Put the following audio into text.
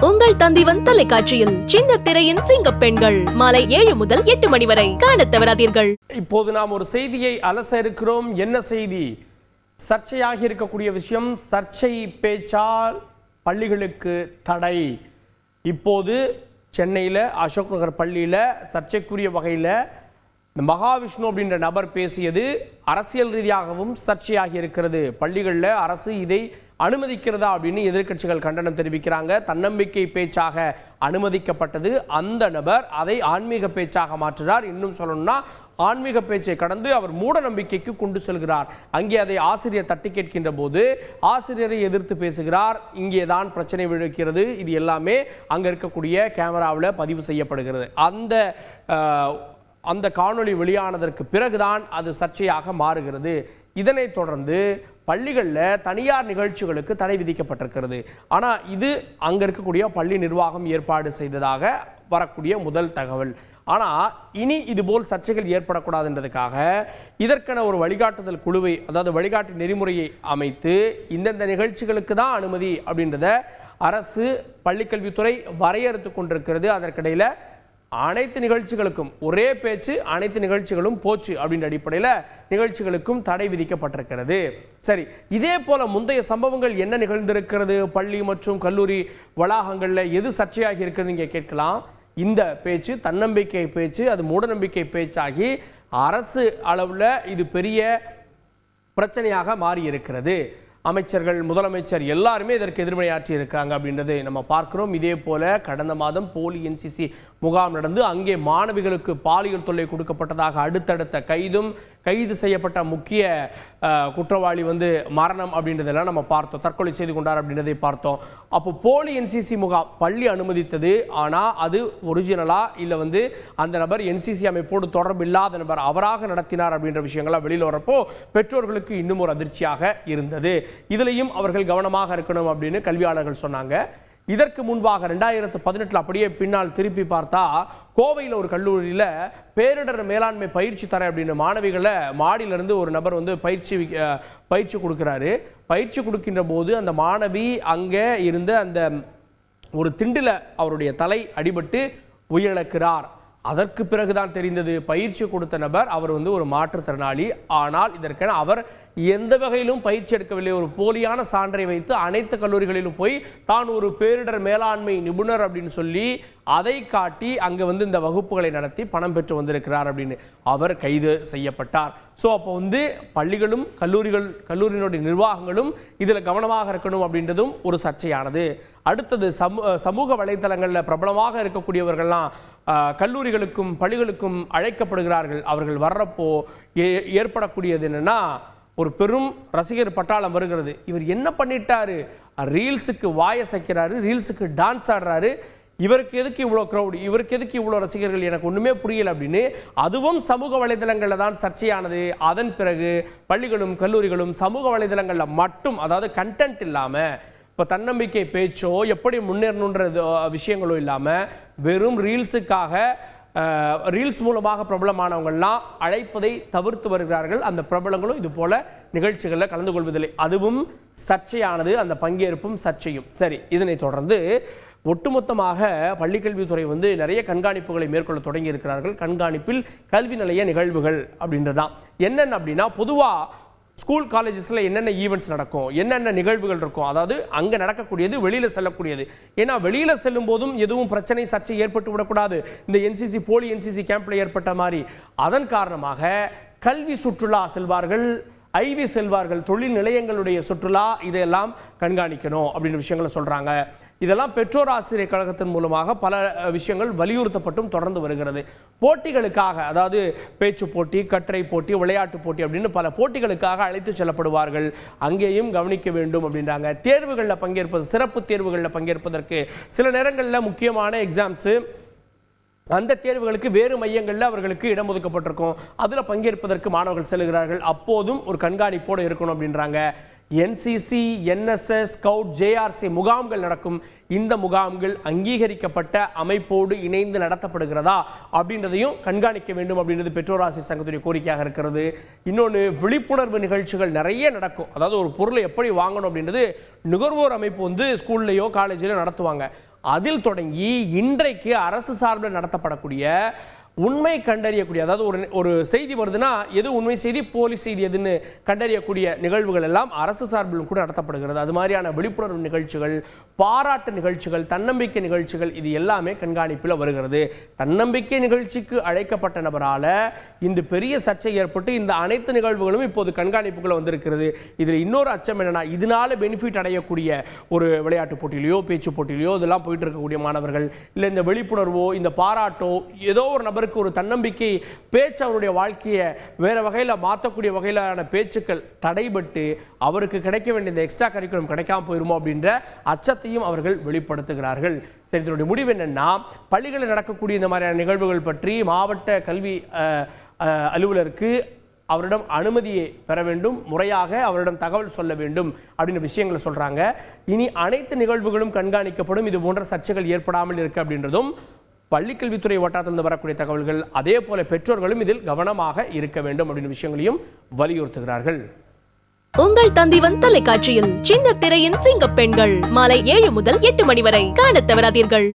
உங்கள் தந்திவன் தொலைக்காட்சியில் சின்ன திரையின் சிங்க பெண்கள் மாலை 7 முதல் 8 மணி வரை காணத் தவறாதீர்கள். இப்போது நாம் ஒரு செய்தியை அலச இருக்கிறோம். என்ன செய்தி? சர்ச்சையாகி இருக்கக்கூடிய விஷயம், சர்ச்சை பேச்சால் பள்ளிகளுக்கு தடை. இப்போது சென்னையில் அசோக் நகர் பள்ளியில் சர்ச்சைக்குரிய வகையில் மகாவிஷ்ணு அப்படின்ற நபர் பேசியது அரசியல் ரீதியாகவும் சர்ச்சையாகி இருக்கிறது. பள்ளிகளில் அரசு இதை அனுமதிக்கிறதா அப்படின்னு எதிர்க்கட்சிகள் கண்டனம் தெரிவிக்கிறாங்க. தன்னம்பிக்கை பேச்சாக அனுமதிக்கப்பட்டது. அந்த நபர் அதை ஆன்மீக பேச்சாக மாற்றுகிறார். இன்னும் சொல்லணும்னா ஆன்மீக பேச்சை கடந்து அவர் மூட நம்பிக்கைக்கு கொண்டு செல்கிறார். அங்கே அதை ஆசிரியர் தட்டி கேட்கின்ற போது ஆசிரியரை எதிர்த்து பேசுகிறார். இங்கே தான் பிரச்சனை விழுக்கிறது. இது எல்லாமே அங்கே இருக்கக்கூடிய கேமராவில் பதிவு செய்யப்படுகிறது. அந்த காணொளி வெளியானதற்கு பிறகுதான் அது சர்ச்சையாக மாறுகிறது. இதனைத் தொடர்ந்து பள்ளிகளில் தனியார் நிகழ்ச்சிகளுக்கு தடை விதிக்கப்பட்டிருக்கிறது. ஆனால் இது அங்கே இருக்கக்கூடிய பள்ளி நிர்வாகம் ஏற்பாடு செய்ததாக வரக்கூடிய முதல் தகவல். ஆனால் இனி இதுபோல் சர்ச்சைகள் ஏற்படக்கூடாதுன்றதுக்காக இதற்கென ஒரு வழிகாட்டுதல் குழுவை, அதாவது வழிகாட்டு நெறிமுறையை அமைத்து இந்தந்த நிகழ்ச்சிகளுக்கு தான் அனுமதி அப்படின்றத அரசு பள்ளிக்கல்வித்துறை வரையறுத்து கொண்டிருக்கிறது. அதற்கிடையில் அனைத்து நிகழ்ச்சிகளுக்கும் ஒரே பேச்சு, அனைத்து நிகழ்ச்சிகளும் போச்சு அப்படின்ற அடிப்படையில் நிகழ்ச்சிகளுக்கும் தடை விதிக்கப்பட்டிருக்கிறது. சரி, இதே போல முந்தைய சம்பவங்கள் என்ன நிகழ்ந்திருக்கிறது பள்ளி மற்றும் கல்லூரி வளாகங்களில்? எது சர்ச்சையாகி இருக்கிறது நீங்க கேட்கலாம். இந்த பேச்சு தன்னம்பிக்கை பேச்சு, அது மூடநம்பிக்கை பேச்சாகி அரசு அளவில் இது பெரிய பிரச்சனையாக மாறி இருக்கிறது. அமைச்சர்கள், முதலமைச்சர் எல்லாருமே இதற்கு எதிர்மறையாற்றி இருக்காங்க அப்படின்றதை நம்ம பார்க்கிறோம். இதே போல கடந்த மாதம் போலி என்சிசி முகாம் நடந்து அங்கே மாணவிகளுக்கு பாலியல் தொல்லை கொடுக்கப்பட்டதாக அடுத்தடுத்த கைது செய்யப்பட்ட முக்கிய குற்றவாளி மரணம் அப்படின்றதெல்லாம் நம்ம பார்த்தோம். தற்கொலை செய்து கொண்டார் அப்படின்றதை பார்த்தோம். அப்போ போலி என்சிசி முகாம் பள்ளி அனுமதித்தது. ஆனால் அது ஒரிஜினலா இல்லை அந்த நபர் என்சிசி அமைப்போடு தொடர்பு இல்லாத நபர் அவராக நடத்தினார் அப்படின்ற விஷயங்கள்லாம் வெளியில் வரப்போ பெற்றோர்களுக்கு இன்னும் ஒரு அதிர்ச்சியாக இருந்தது. இதிலையும் அவர்கள் கவனமாக இருக்கணும் அப்படின்னு கல்வியாளர்கள் சொன்னாங்க. இதற்கு முன்பாக 2018 அப்படியே பின்னால் திருப்பி பார்த்தா கோவையில் ஒரு கல்லூரியில் பேரிடர் மேலாண்மை பயிற்சி தர அப்படின்னு மாணவிகளை மாடியிலிருந்து ஒரு நபர் பயிற்சி கொடுக்குறாரு. பயிற்சி கொடுக்கின்ற போது அந்த மாணவி அங்கே இருந்த அந்த ஒரு திண்டில் அவருடைய தலை அடிபட்டு உயிரிழக்கிறார். அதற்கு பிறகுதான் தெரிந்தது பயிற்சி கொடுத்த நபர் அவர் ஒரு மாற்றுத்திறனாளி. ஆனால் இதற்கென அவர் எந்த வகையிலும் பயிற்சி எடுக்கவில்லை. ஒரு போலியான சான்றை வைத்து அனைத்து கல்லூரிகளிலும் போய் தான் ஒரு பேரிடர் மேலாண்மை நிபுணர் அப்படின்னு சொல்லி அதை காட்டி அங்கே இந்த வகுப்புகளை நடத்தி பணம் பெற்று வந்திருக்கிறார் அப்படின்னு அவர் கைது செய்யப்பட்டார். ஸோ அப்போ பள்ளிகளும் கல்லூரியினுடைய நிர்வாகங்களும் இதில் கவனமாக இருக்கணும் அப்படின்றதும் ஒரு சர்ச்சையானது. அடுத்தது சமூக வலைத்தளங்களில் பிரபலமாக இருக்கக்கூடியவர்கள்லாம் கல்லூரிகளுக்கும் பள்ளிகளுக்கும் அழைக்கப்படுகிறார்கள். அவர்கள் வர்றப்போ ஏற்படக்கூடியது என்னன்னா, ஒரு பெரும் ரசிகர் பட்டாளம் வருகிறது. இவர் என்ன பண்ணிட்டாரு? ரீல்ஸுக்கு வாயசைக்கிறாரு, ரீல்ஸுக்கு டான்ஸ் ஆடுறாரு. இவருக்கு எதுக்கு இவ்வளோ க்ரௌடு, இவருக்கு எதுக்கு இவ்வளோ ரசிகர்கள், எனக்கு ஒன்றுமே புரியல அப்படின்னு அதுவும் சமூக வலைதளங்களில் தான் சர்ச்சையானது. அதன் பிறகு பள்ளிகளும் கல்லூரிகளும் சமூக வலைதளங்களில் மட்டும், அதாவது கண்டென்ட் இல்லாமல், இப்போ தன்னம்பிக்கை பேச்சோ எப்படி முன்னேறணுன்ற விஷயங்களோ இல்லாமல் வெறும் ரீல்ஸுக்காக ரீல்ஸ் மூலமாக பிரபலமானவங்கள்லாம் அழைப்பதை தவிர்த்து வருகிறார்கள். அந்த பிரபலங்களும் இது போல நிகழ்ச்சிகளில் கலந்து கொள்வதில்லை. அதுவும் சர்ச்சையானது, அந்த பங்கேற்பும் சர்ச்சையும். சரி, இதனை தொடர்ந்து ஒட்டுமொத்தமாக பள்ளிக்கல்வித்துறை நிறைய கண்காணிப்புகளை மேற்கொள்ள தொடங்கி இருக்கிறார்கள். கண்காணிப்பில் கல்வி நிலைய நிகழ்வுகள் அப்படின்றதான் என்னென்ன அப்படின்னா, பொதுவாக ஸ்கூல் காலேஜஸில் என்னென்ன ஈவெண்ட்ஸ் நடக்கும், என்னென்ன நிகழ்வுகள் இருக்கும், அதாவது அங்கே நடக்கக்கூடியது, வெளியில் செல்லக்கூடியது. ஏன்னா வெளியில் செல்லும் போதும் எதுவும் பிரச்சனை சர்ச்சை ஏற்பட்டு விடக்கூடாது. இந்த என்சிசி போலி என்சிசி கேம்பில் ஏற்பட்ட மாதிரி. அதன் காரணமாக கல்வி சுற்றுலா செல்வார்கள், ஐவி செல்வார்கள், தொழில் நிலையங்களுடைய சுற்றுலா, இதையெல்லாம் கண்காணிக்கணும் அப்படின்ற விஷயங்களை சொல்கிறாங்க. இதெல்லாம் பெற்றோர் ஆசிரியர் கழகத்தின் மூலமாக பல விஷயங்கள் வலியுறுத்தப்பட்டும் தொடர்ந்து வருகிறது. போட்டிகளுக்காக, அதாவது பேச்சு போட்டி, கட்டுரை போட்டி, விளையாட்டு போட்டி அப்படின்னு பல போட்டிகளுக்காக அழைத்து செல்லப்படுவார்கள். அங்கேயும் கவனிக்க வேண்டும் அப்படின்றாங்க. தேர்வுகளில் பங்கேற்பது, சிறப்பு தேர்வுகளில் பங்கேற்பதற்கு சில நேரங்களில் முக்கியமான எக்ஸாம்ஸு, அந்த தேர்வுகளுக்கு வேறு மையங்களில் அவர்களுக்கு இடம் ஒதுக்கப்பட்டிருக்கும். அதில் பங்கேற்பதற்கு மாணவர்கள் செல்கிறார்கள். அப்போதும் ஒரு கண்காணிப்போடு இருக்கணும் அப்படின்றாங்க. என்சிசி, என்எஸ்எஸ், ஸ்கவுட், ஜேஆர்சி முகாம்கள் நடக்கும். இந்த முகாம்கள் அங்கீகரிக்கப்பட்ட அமைப்போடு இணைந்து நடத்தப்படுகிறதா அப்படின்றதையும் கண்காணிக்க வேண்டும் அப்படின்றது பெற்றோர் ஆசிரியர் சங்கத்துடைய கோரிக்கையாக இருக்கிறது. இன்னொன்று, விழிப்புணர்வு நிகழ்ச்சிகள் நிறைய நடக்கும். அதாவது ஒரு பொருளை எப்படி வாங்கணும் அப்படின்றது நுகர்வோர் அமைப்பு ஸ்கூல்லையோ காலேஜிலோ நடத்துவாங்க. அதில் தொடங்கி இன்றைக்கு அரசு சார்பில் நடத்தப்படக்கூடிய உண்மை கண்டறியக்கூடிய, அதாவது ஒரு செய்தி வருதுன்னா எது உண்மை செய்தி போலி செய்தி எதுன்னு கண்டறியக்கூடிய நிகழ்வுகள் எல்லாம் அரசு சார்பிலும் கூட நடத்தப்படுகிறது. அது மாதிரியான விழிப்புணர்வு நிகழ்ச்சிகள், பாராட்டு நிகழ்ச்சிகள், தன்னம்பிக்கை நிகழ்ச்சிகள் இது எல்லாமே கண்காணிப்பில் வருகிறது. தன்னம்பிக்கை நிகழ்ச்சிக்கு அழைக்கப்பட்ட நபரால் இந்த பெரிய சர்ச்சை ஏற்பட்டு இந்த அனைத்து நிகழ்வுகளும் இப்போது கண்காணிப்புக்குள்ள வந்திருக்கிறது. இதில் இன்னொரு அச்சம் என்னன்னா, இதனால பெனிஃபிட் அடையக்கூடிய ஒரு விளையாட்டு போட்டியிலையோ பேச்சு போட்டியிலையோ இதெல்லாம் போயிட்டு இருக்கக்கூடிய மாணவர்கள் இல்லை இந்த விழிப்புணர்வோ இந்த பாராட்டோ ஏதோ ஒரு நபருக்கு ஒரு தன்னம்பிக்கை பேச்சு அவருடைய வாழ்க்கையை வேற வகையில் மாற்றக்கூடிய வகையிலான பேச்சுக்கள் தடைபட்டு அவருக்கு கிடைக்க வேண்டிய இந்த எக்ஸ்ட்ரா கரிக்குலம் கிடைக்காம போயிருமோ அப்படின்ற அச்சத்தையும் அவர்கள் வெளிப்படுத்துகிறார்கள். சரி, இதனுடைய முடிவு என்னன்னா, பள்ளிகளில் நடக்கக்கூடிய இந்த மாதிரியான நிகழ்வுகள் பற்றி மாவட்ட கல்வி அலுவலருக்கு அவரிடம் அனுமதியை பெற வேண்டும், முறையாக அவரிடம் தகவல் சொல்ல வேண்டும் அப்படின்னு விஷயங்களை சொல்றாங்க. இனி அனைத்து நிகழ்வுகளும் கண்காணிக்கப்படும், இது போன்ற சர்ச்சைகள் ஏற்படாமல் இருக்கு அப்படின்றதும் பள்ளிக்கல்வித்துறை வட்டாரத்திலிருந்து வரக்கூடிய தகவல்கள். அதே போல பெற்றோர்களும் இதில் கவனமாக இருக்க வேண்டும் அப்படின்னு விஷயங்களையும் வலியுறுத்துகிறார்கள். உங்கள் தந்திவன் தொலைக்காட்சியில் சின்ன திரையின் சிங்கப்பெண்கள் மாலை 7 முதல் 8 மணி வரை காணத் தவறாதீர்கள்.